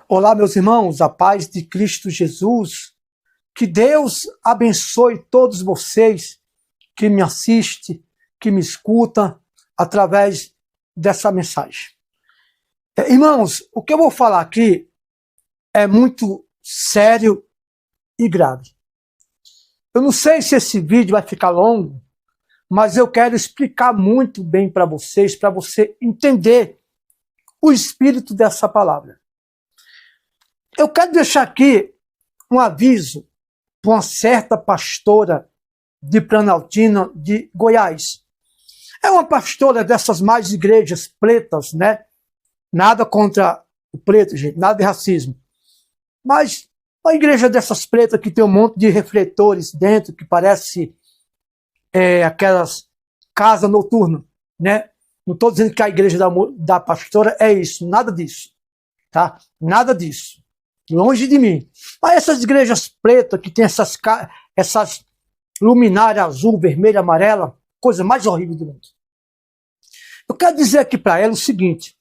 Olá, meus irmãos, a paz de Cristo Jesus. Que Deus abençoe todos vocês que me assistem, que me escutam através dessa mensagem. Irmãos, o que eu vou falar aqui é muito sério e grave. Eu não sei se esse vídeo vai ficar longo, mas eu quero explicar muito bem para vocês, para você entender o espírito dessa palavra. Eu quero deixar aqui um aviso para uma certa pastora de Planaltina, de Goiás. É uma pastora dessas mais igrejas pretas, né? Nada contra o preto, gente, nada de racismo. Mas uma igreja dessas pretas que tem um monte de refletores dentro, que parece aquelas casas noturnas, né? Não estou dizendo que a igreja da pastora é isso, nada disso, tá? Nada disso. Longe de mim. Mas essas igrejas pretas que tem essas luminárias azul, vermelha, amarela, coisa mais horrível do mundo. Eu quero dizer aqui para ela o seguinte,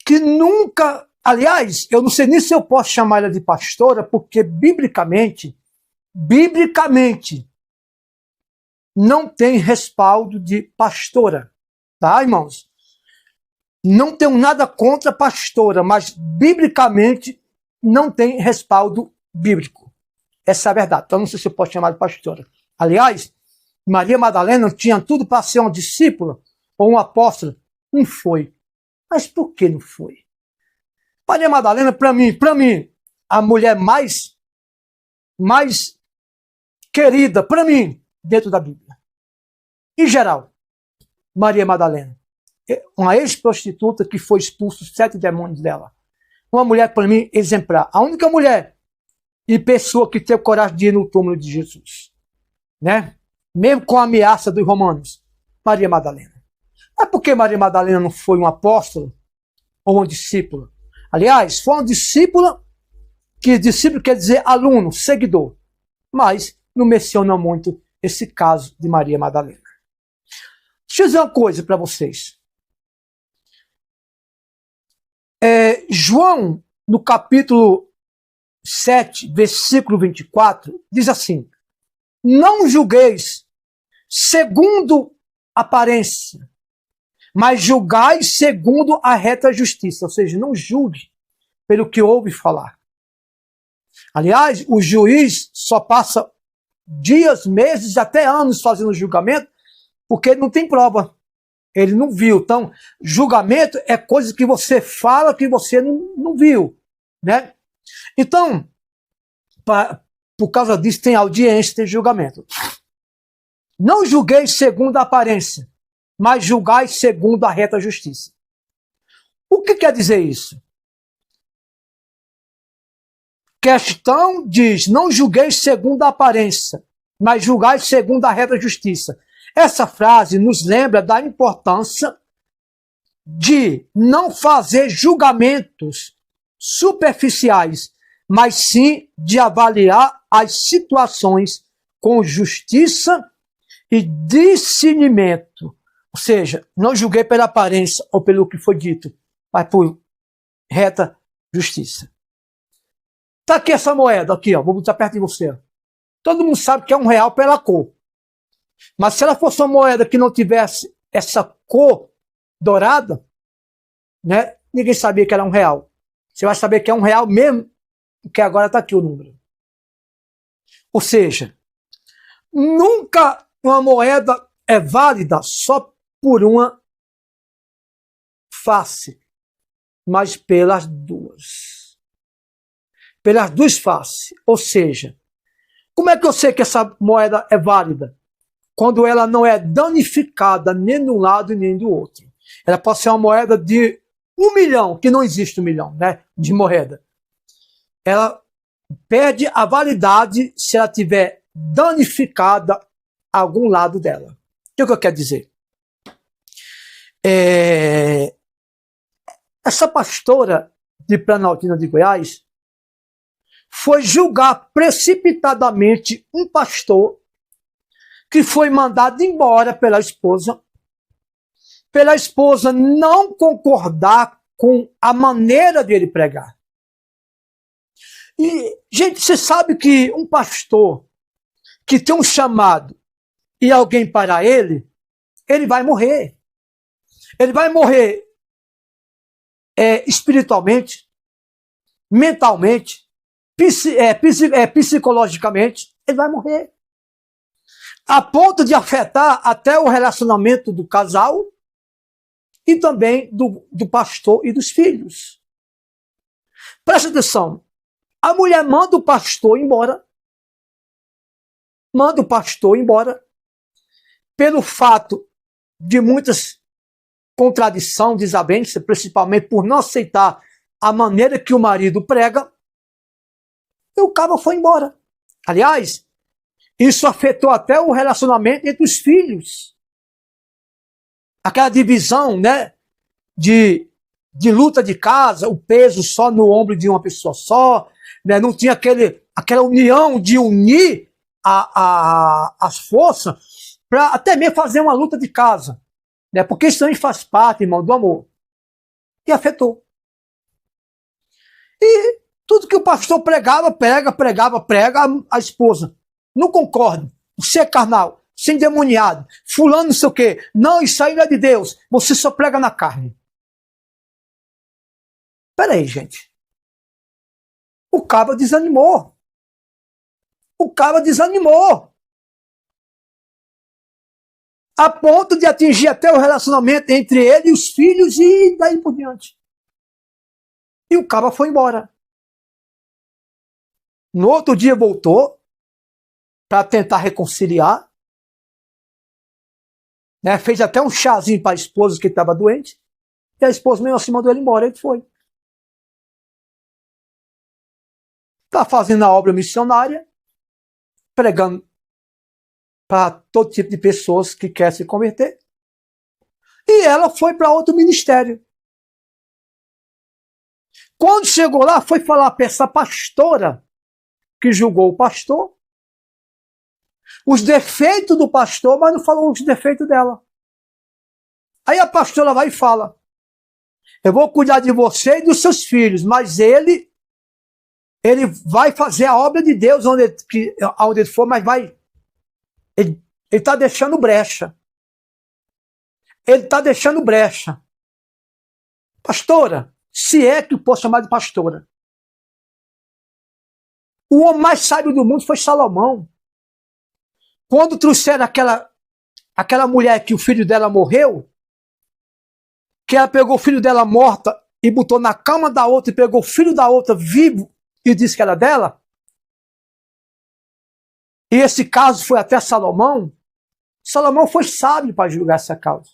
que nunca, aliás, eu não sei nem se eu posso chamar ela de pastora, porque biblicamente, não tem respaldo de pastora, tá, irmãos? Não tenho nada contra a pastora, mas biblicamente não tem respaldo bíblico. Essa é a verdade. Então não sei se eu posso chamar de pastora. Aliás, Maria Madalena tinha tudo para ser uma discípula ou uma apóstola. Não foi. Mas por que não foi? Maria Madalena, para mim, a mulher mais querida, para mim, dentro da Bíblia. Em geral, Maria Madalena. Uma ex-prostituta que foi expulso 7 demônios dela. Uma mulher, para mim, exemplar. A única mulher e pessoa que teve coragem de ir no túmulo de Jesus. Né? Mesmo com a ameaça dos romanos. Maria Madalena. Mas por que Maria Madalena não foi uma apóstola ou uma discípula? Aliás, foi uma discípula, que discípulo quer dizer aluno, seguidor. Mas não menciona muito esse caso de Maria Madalena. Deixa eu dizer uma coisa para vocês. João, no capítulo 7, versículo 24, diz assim: não julgueis segundo aparência, mas julgai segundo a reta justiça. Ou seja, não julgue pelo que ouve falar. Aliás, o juiz só passa dias, meses, até anos fazendo julgamento, porque não tem prova. Ele não viu. Então, julgamento é coisa que você fala que você não viu, né? Então, por causa disso, tem audiência, tem julgamento. Não julgueis segundo a aparência, mas julgai segundo a reta justiça. O que quer dizer isso? Questão diz, não julgueis segundo a aparência, mas julgai segundo a reta justiça. Essa frase nos lembra da importância de não fazer julgamentos superficiais, mas sim de avaliar as situações com justiça e discernimento. Ou seja, não julguei pela aparência ou pelo que foi dito, mas por reta justiça. Tá aqui essa moeda, aqui, ó, vou botar perto de você. Todo mundo sabe que é R$1 pela cor. Mas se ela fosse uma moeda que não tivesse essa cor dourada, né, ninguém sabia que era R$1. Você vai saber que é R$1 mesmo, porque agora está aqui o número. Ou seja, nunca uma moeda é válida só por uma face, mas pelas duas. Pelas duas faces. Ou seja, como é que eu sei que essa moeda é válida? Quando ela não é danificada nem de um lado nem do outro. Ela pode ser uma moeda de 1 milhão, que não existe 1 milhão, né, de moeda. Ela perde a validade se ela tiver danificada a algum lado dela. O que eu quero dizer? Essa pastora de Planaltina de Goiás foi julgar precipitadamente um pastor que foi mandado embora pela esposa não concordar com a maneira dele pregar. E, gente, você sabe que um pastor que tem um chamado e alguém para ele vai morrer. Ele vai morrer espiritualmente, mentalmente, psicologicamente, ele vai morrer. A ponto de afetar até o relacionamento do casal e também do pastor e dos filhos. Presta atenção. A mulher manda o pastor embora. Manda o pastor embora pelo fato de muitas contradições, desavenças, principalmente por não aceitar a maneira que o marido prega. E o cabo foi embora. Aliás, isso afetou até o relacionamento entre os filhos. Aquela divisão, né, de luta de casa, o peso só no ombro de uma pessoa só, né, não tinha aquela união de unir as forças para até mesmo fazer uma luta de casa, né, porque isso também faz parte, irmão, do amor. E afetou. E tudo que o pastor pregava, prega, a esposa não concorda, você é carnal, você é endemoniado, fulano não sei o quê, não, isso aí não é de Deus, você só prega na carne. Peraí, gente. O cabo desanimou. O cabo desanimou. A ponto de atingir até o relacionamento entre ele e os filhos e daí por diante. E o cabo foi embora. No outro dia voltou para tentar reconciliar. Né? Fez até um chazinho para a esposa que estava doente. E a esposa mesmo assim mandou ele embora. Ele foi. Está fazendo a obra missionária, pregando para todo tipo de pessoas que querem se converter. E ela foi para outro ministério. Quando chegou lá, foi falar para essa pastora que julgou o pastor, os defeitos do pastor, mas não falou os defeitos dela. Aí a pastora vai e fala: eu vou cuidar de você e dos seus filhos, mas ele vai fazer a obra de Deus onde ele for, mas ele está deixando brecha. Ele está deixando brecha. Pastora, se é que eu posso chamar de pastora. O homem mais sábio do mundo foi Salomão. Quando trouxeram aquela mulher que o filho dela morreu, que ela pegou o filho dela morta e botou na cama da outra e pegou o filho da outra vivo e disse que era dela, e esse caso foi até Salomão, Salomão foi sábio para julgar essa causa.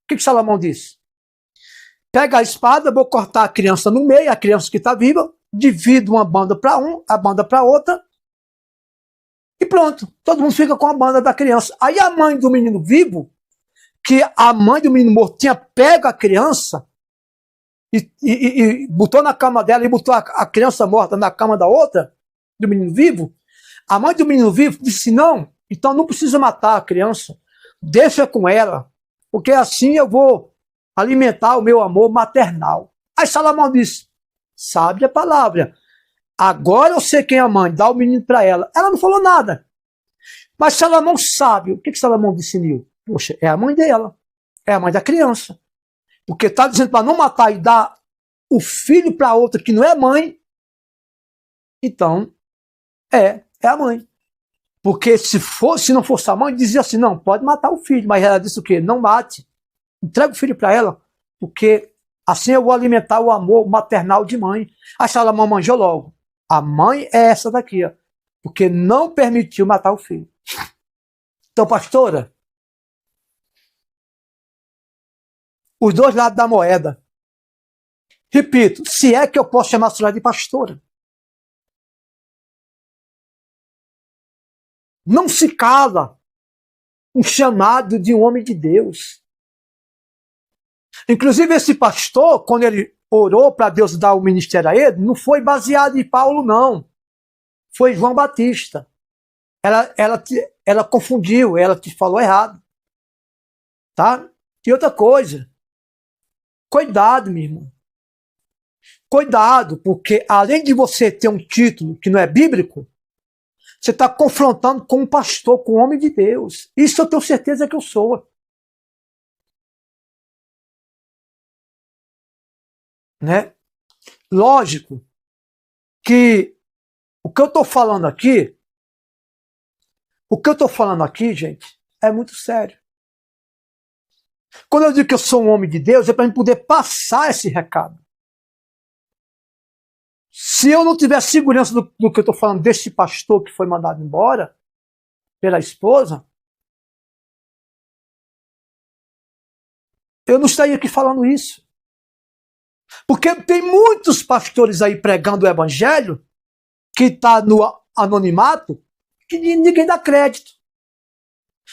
O que Salomão disse? Pega a espada, vou cortar a criança no meio, a criança que está viva, divido uma banda para a banda para outra, e pronto, todo mundo fica com a banda da criança. Aí a mãe do menino vivo, que a mãe do menino morto tinha pego a criança e botou na cama dela e botou a criança morta na cama da outra, do menino vivo, a mãe do menino vivo disse: não, então não precisa matar a criança, deixa com ela, porque assim eu vou alimentar o meu amor maternal. Aí Salomão disse: sabe a palavra, agora eu sei quem é a mãe, dá o menino para ela. Ela não falou nada. Mas Salomão sabe. O que Salomão discerniu? Poxa, é a mãe dela. É a mãe da criança. Porque está dizendo para não matar e dar o filho para outra que não é mãe. Então, é a mãe. Porque se não fosse a mãe, dizia assim: não, pode matar o filho. Mas ela disse o quê? Não mate. Entrega o filho para ela, porque assim eu vou alimentar o amor maternal de mãe. Aí Salomão manjou logo: a mãe é essa daqui, ó, porque não permitiu matar o filho. Então, pastora, os dois lados da moeda. Repito, se é que eu posso chamar a senhora de pastora. Não se cala um chamado de um homem de Deus. Inclusive, esse pastor, quando ele orou para Deus dar o ministério a ele, não foi baseado em Paulo, não. Foi João Batista. Ela confundiu, ela te falou errado. Tá? E outra coisa, cuidado, meu irmão. Cuidado, porque além de você ter um título que não é bíblico, você está confrontando com um pastor, com um homem de Deus. Isso eu tenho certeza que eu sou. Né? Lógico que o que eu estou falando aqui, gente, é muito sério. Quando eu digo que eu sou um homem de Deus, é para eu poder passar esse recado. Se eu não tiver segurança do que eu estou falando desse pastor que foi mandado embora pela esposa, eu não estaria aqui falando isso. Porque tem muitos pastores aí pregando o evangelho que está no anonimato que ninguém dá crédito.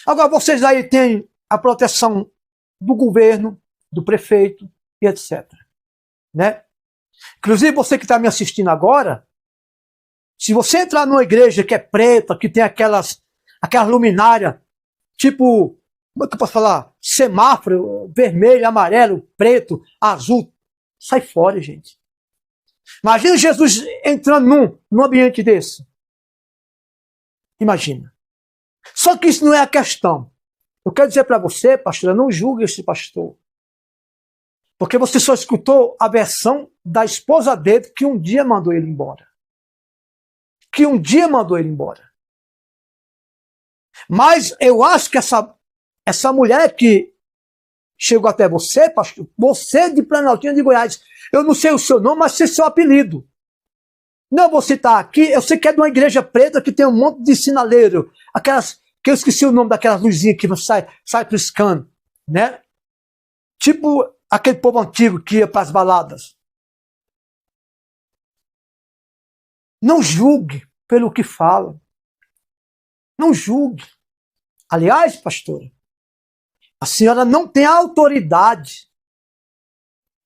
Agora vocês aí têm a proteção do governo, do prefeito e etc. Né? Inclusive você que está me assistindo agora, se você entrar numa igreja que é preta, que tem aquelas luminárias, tipo, como é que eu posso falar? Semáforo, vermelho, amarelo, preto, azul. Sai fora, gente. Imagina Jesus entrando num ambiente desse. Imagina. Só que isso não é a questão. Eu quero dizer para você, pastora, não julgue esse pastor. Porque você só escutou a versão da esposa dele que um dia mandou ele embora. Mas eu acho que essa mulher que chegou até você, pastor, você de Planaltina de Goiás, eu não sei o seu nome, mas sei seu apelido. Não vou citar aqui, eu sei que é de uma igreja preta que tem um monte de sinaleiro, que eu esqueci o nome daquelas luzinhas que sai piscando, né? Tipo aquele povo antigo que ia para as baladas. Não julgue pelo que falam. Não julgue. Aliás, pastora, a senhora não tem autoridade.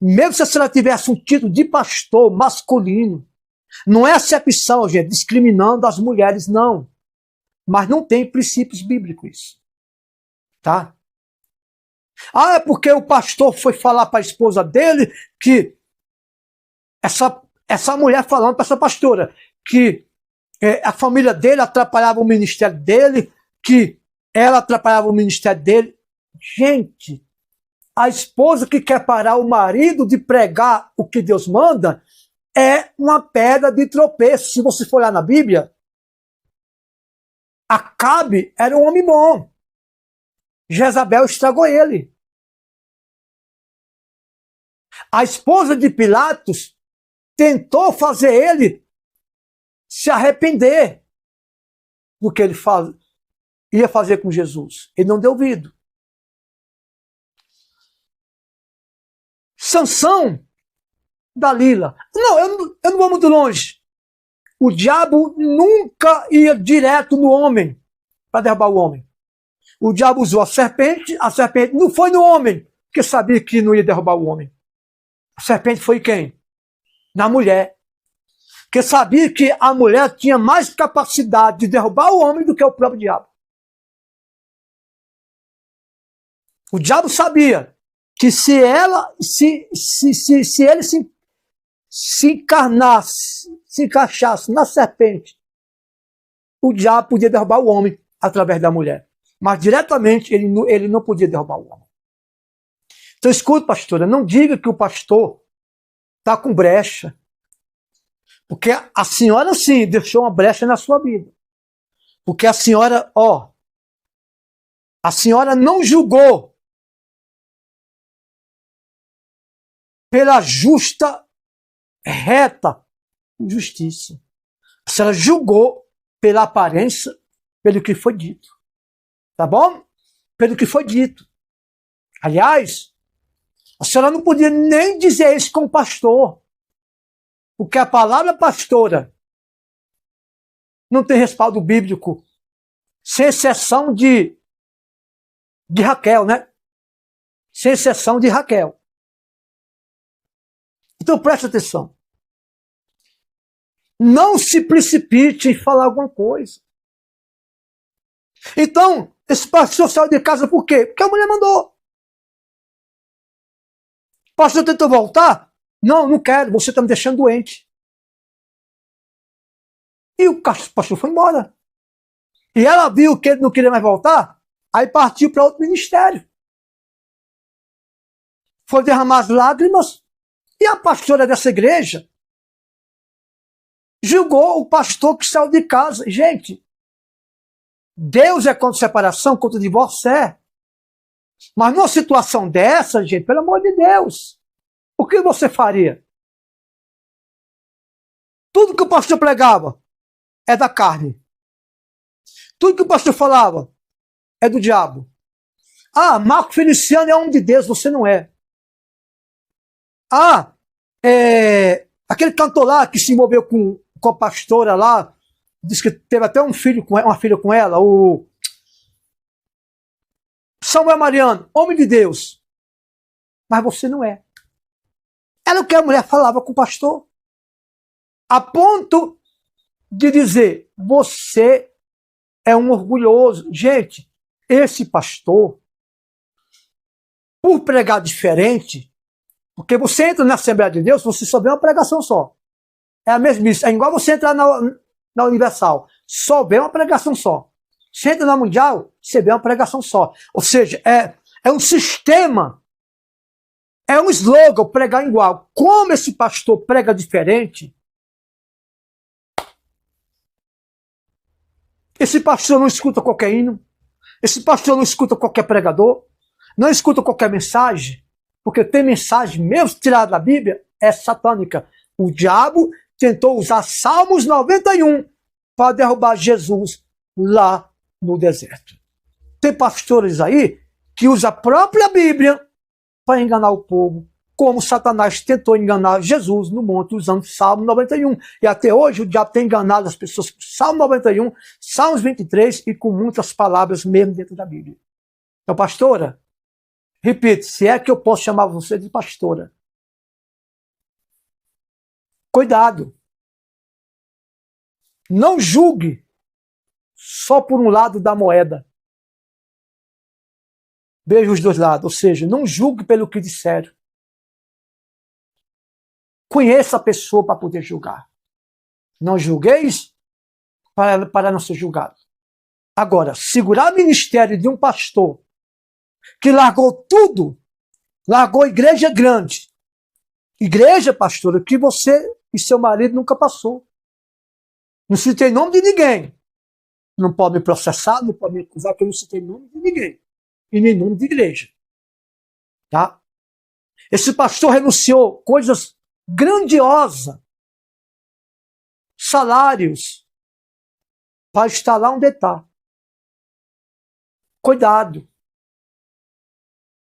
Mesmo se a senhora tivesse um título de pastor masculino, não é acepção, gente, discriminando as mulheres, não. Mas não tem princípios bíblicos isso. Tá? Ah, é porque o pastor foi falar para a esposa dele que essa mulher falando para essa pastora que a família dele atrapalhava o ministério dele, que ela atrapalhava o ministério dele. Gente, a esposa que quer parar o marido de pregar o que Deus manda é uma pedra de tropeço. Se você for olhar na Bíblia, Acabe era um homem bom. Jezabel estragou ele. A esposa de Pilatos tentou fazer ele se arrepender do que ele ia fazer com Jesus. Ele não deu ouvido. Sansão, Dalila. Não, eu não vou muito longe. O diabo nunca ia direto no homem para derrubar o homem. O diabo usou a serpente não foi no homem, porque sabia que não ia derrubar o homem. A serpente foi quem? Na mulher. Porque sabia que a mulher tinha mais capacidade de derrubar o homem do que o próprio diabo. O diabo sabia que se ele se encaixasse na serpente, o diabo podia derrubar o homem através da mulher. Mas diretamente ele não podia derrubar o homem. Então escuta, pastora, não diga que o pastor está com brecha. Porque a senhora sim deixou uma brecha na sua vida. Porque a senhora não julgou pela justa, reta justiça. A senhora julgou pela aparência, pelo que foi dito. Tá bom? Pelo que foi dito. Aliás, a senhora não podia nem dizer isso com o pastor. Porque a palavra pastora não tem respaldo bíblico, sem exceção de Raquel, né? Sem exceção de Raquel. Então preste atenção. Não se precipite em falar alguma coisa. Então, esse pastor saiu de casa por quê? Porque a mulher mandou. O pastor tentou voltar, Não, não quero, você está me deixando doente. E o pastor foi embora. E ela viu que ele não queria mais voltar, aí partiu para outro ministério. Foi derramar as lágrimas, e a pastora dessa igreja julgou o pastor que saiu de casa. Gente, Deus é contra separação, contra o divórcio, é. Mas numa situação dessa, gente, pelo amor de Deus, o que você faria? Tudo que o pastor pregava é da carne. Tudo que o pastor falava é do diabo. Ah, Marco Feliciano é homem de Deus, você não é. Ah, aquele cantor lá que se envolveu com a pastora lá, disse que teve até um filho uma filha com ela, o Samuel Mariano, homem de Deus. Mas você não é. Era o que a mulher falava com o pastor. A ponto de dizer, você é um orgulhoso. Gente, esse pastor, por pregar diferente, porque você entra na Assembleia de Deus, você só vê uma pregação só. É a mesmice. É igual você entrar na Universal. Só vê uma pregação só. Você entra na Mundial, você vê uma pregação só. Ou seja, é um sistema, é um slogan, pregar igual. Como esse pastor prega diferente, esse pastor não escuta qualquer hino, esse pastor não escuta qualquer pregador, não escuta qualquer mensagem, porque tem mensagem, mesmo tirada da Bíblia, é satânica. O diabo tentou usar Salmos 91 para derrubar Jesus lá no deserto. Tem pastores aí que usam a própria Bíblia para enganar o povo, como Satanás tentou enganar Jesus no monte usando Salmo 91. E até hoje o diabo tem enganado as pessoas com Salmo 91, Salmos 23 e com muitas palavras mesmo dentro da Bíblia. Então, pastora, repito, se é que eu posso chamar você de pastora, cuidado. Não julgue só por um lado da moeda. Veja os dois lados. Ou seja, não julgue pelo que disseram. Conheça a pessoa para poder julgar. Não julgueis para não ser julgado. Agora, segurar o ministério de um pastor que largou tudo, largou igreja grande. Igreja, pastora, que você e seu marido nunca passou. Não citei nome de ninguém. Não pode me processar, não pode me acusar, porque eu não citei nome de ninguém. E nem nome de igreja. Tá? Esse pastor renunciou coisas grandiosas, salários, para estar lá onde está. Cuidado.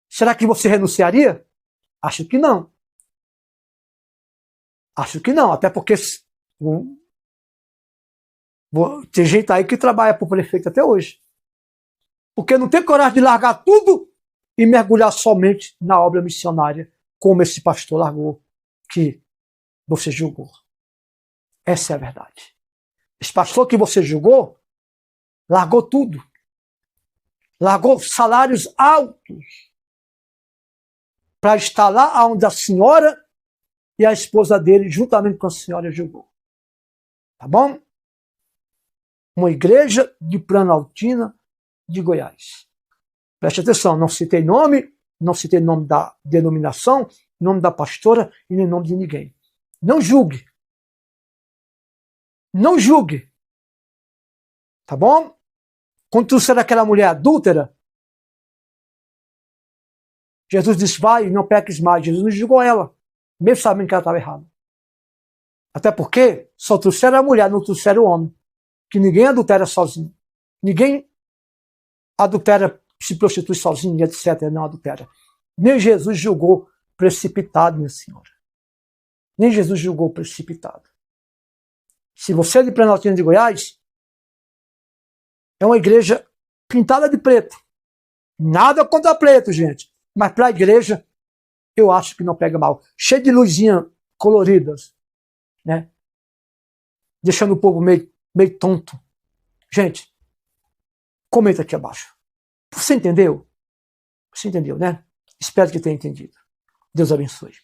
Será que você renunciaria? Acho que não. Acho que não, até porque tem gente aí que trabalha para o prefeito até hoje. Porque não tem coragem de largar tudo e mergulhar somente na obra missionária, como esse pastor largou, que você julgou. Essa é a verdade. Esse pastor que você julgou, largou tudo. Largou salários altos para estar lá onde a senhora e a esposa dele, juntamente com a senhora, julgou. Tá bom? Uma igreja de Planaltina de Goiás. Preste atenção, não citei nome da denominação, nome da pastora e nem nome de ninguém. Não julgue. Não julgue. Tá bom? Quando tu ser aquela mulher adúltera, Jesus disse, vai e não peques mais. Jesus não julgou ela, mesmo sabendo que ela estava errada. Até porque só trouxeram a mulher, não trouxeram o homem. Que ninguém adultera sozinho. Ninguém adultera, se prostitui sozinho, etc. Não adultera. Nem Jesus julgou precipitado, minha senhora. Nem Jesus julgou precipitado. Se você é de Planaltina de Goiás, é uma igreja pintada de preto. Nada contra preto, gente. Mas para a igreja, eu acho que não pega mal. Cheio de luzinhas coloridas, né? Deixando o povo meio tonto. Gente, comenta aqui abaixo. Você entendeu? Você entendeu, né? Espero que tenha entendido. Deus abençoe.